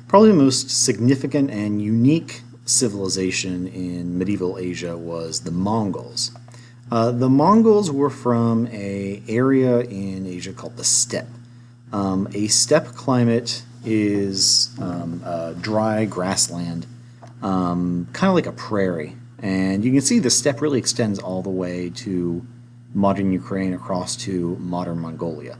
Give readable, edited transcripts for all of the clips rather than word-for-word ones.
Probably the most significant and unique civilization in medieval Asia was the Mongols. The Mongols were from a area in Asia called the steppe. A steppe climate is a dry grassland, kind of like a prairie. And you can see the steppe really extends all the way to modern Ukraine across to modern Mongolia.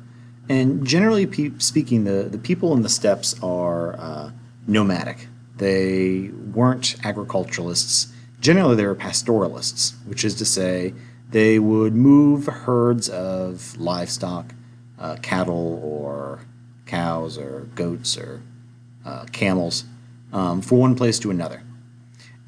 And generally speaking, the people in the steppes are nomadic. They weren't agriculturalists. Generally, they were pastoralists, which is to say, they would move herds of livestock, cattle or cows or goats or camels, from one place to another.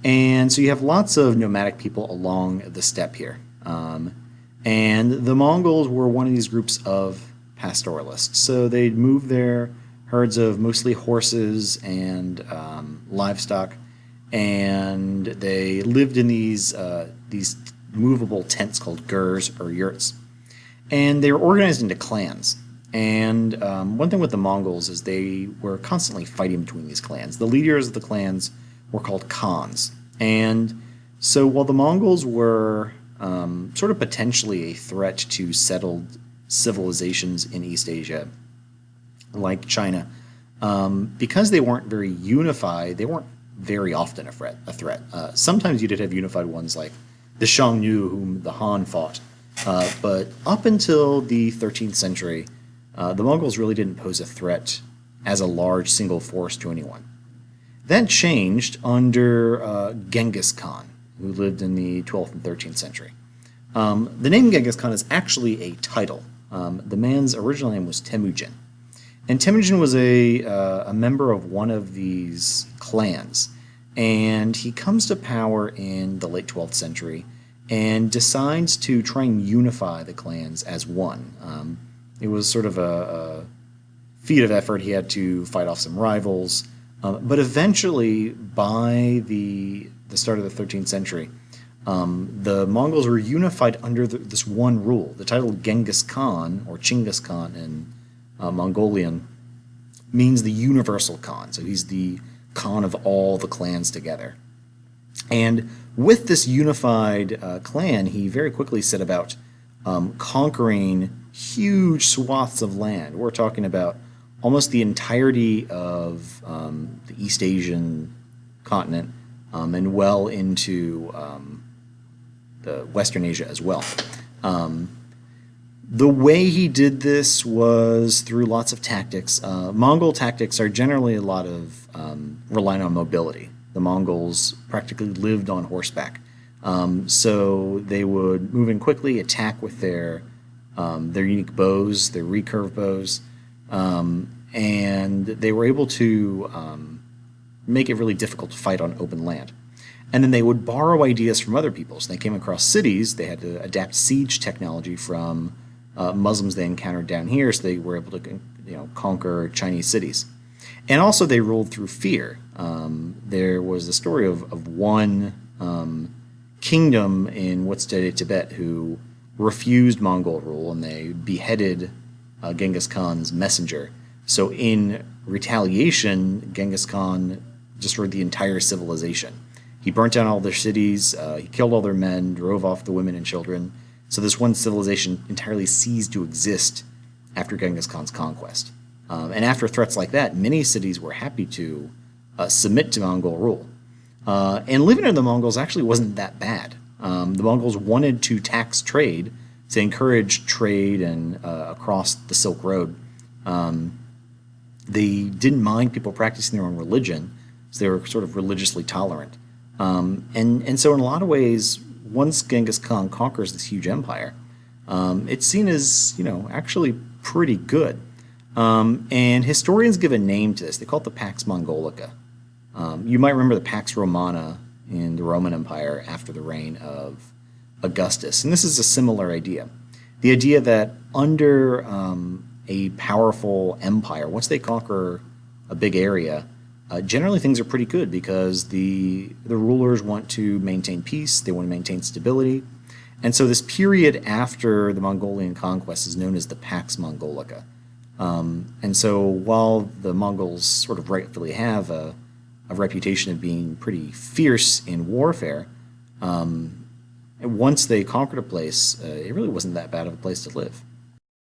And so you have lots of nomadic people along the steppe here. And the Mongols were one of these groups of pastoralists. So they'd move their herds of mostly horses and livestock, and they lived in these movable tents called gurs or yurts. And they were organized into clans. And one thing with the Mongols is they were constantly fighting between these clans. The leaders of the clans were called khans. And so while the Mongols were sort of potentially a threat to settled civilizations in East Asia, like China, because they weren't very unified, they weren't very often a threat. Sometimes you did have unified ones like the Xiongnu, whom the Han fought. But up until the 13th century, the Mongols really didn't pose a threat as a large single force to anyone. That changed under Genghis Khan, who lived in the 12th and 13th century. The name Genghis Khan is actually a title. The man's original name was Temujin. And Temujin was a member of one of these clans. And he comes to power in the late 12th century and decides to try and unify the clans as one. It was sort of a feat of effort. He had to fight off some rivals. But eventually, by the start of the 13th century, the Mongols were unified under this one rule. The title Genghis Khan, or Chinggis Khan in Mongolian, means the universal Khan. So he's the Khan of all the clans together. And with this unified clan, he very quickly set about conquering huge swaths of land. We're talking about almost the entirety of the East Asian continent and well into the Western Asia as well. The way he did this was through lots of tactics. Mongol tactics are generally a lot of relying on mobility. The Mongols practically lived on horseback. So they would move in quickly, attack with their unique bows, their recurve bows, and they were able to make it really difficult to fight on open land. And then they would borrow ideas from other people. So they came across cities, they had to adapt siege technology from Muslims they encountered down here, so they were able to conquer Chinese cities. And also they ruled through fear. There was the story of one kingdom in what's today Tibet who refused Mongol rule, and they beheaded Genghis Khan's messenger. So in retaliation, Genghis Khan destroyed the entire civilization. He burnt down all their cities, he killed all their men, drove off the women and children. So this one civilization entirely ceased to exist after Genghis Khan's conquest. And after threats like that, many cities were happy to submit to Mongol rule. And living under the Mongols actually wasn't that bad. The Mongols wanted to tax trade, to encourage trade and across the Silk Road. They didn't mind people practicing their own religion, so they were sort of religiously tolerant. And so in a lot of ways, once Genghis Khan conquers this huge empire, it's seen as, actually pretty good. And historians give a name to this. They call it the Pax Mongolica. You might remember the Pax Romana in the Roman Empire after the reign of Augustus. And this is a similar idea. The idea that under a powerful empire, once they conquer a big area, generally things are pretty good because the rulers want to maintain peace, they want to maintain stability. And so this period after the Mongolian conquest is known as the Pax Mongolica. And so while the Mongols sort of rightfully have a reputation of being pretty fierce in warfare, once they conquered a place, it really wasn't that bad of a place to live.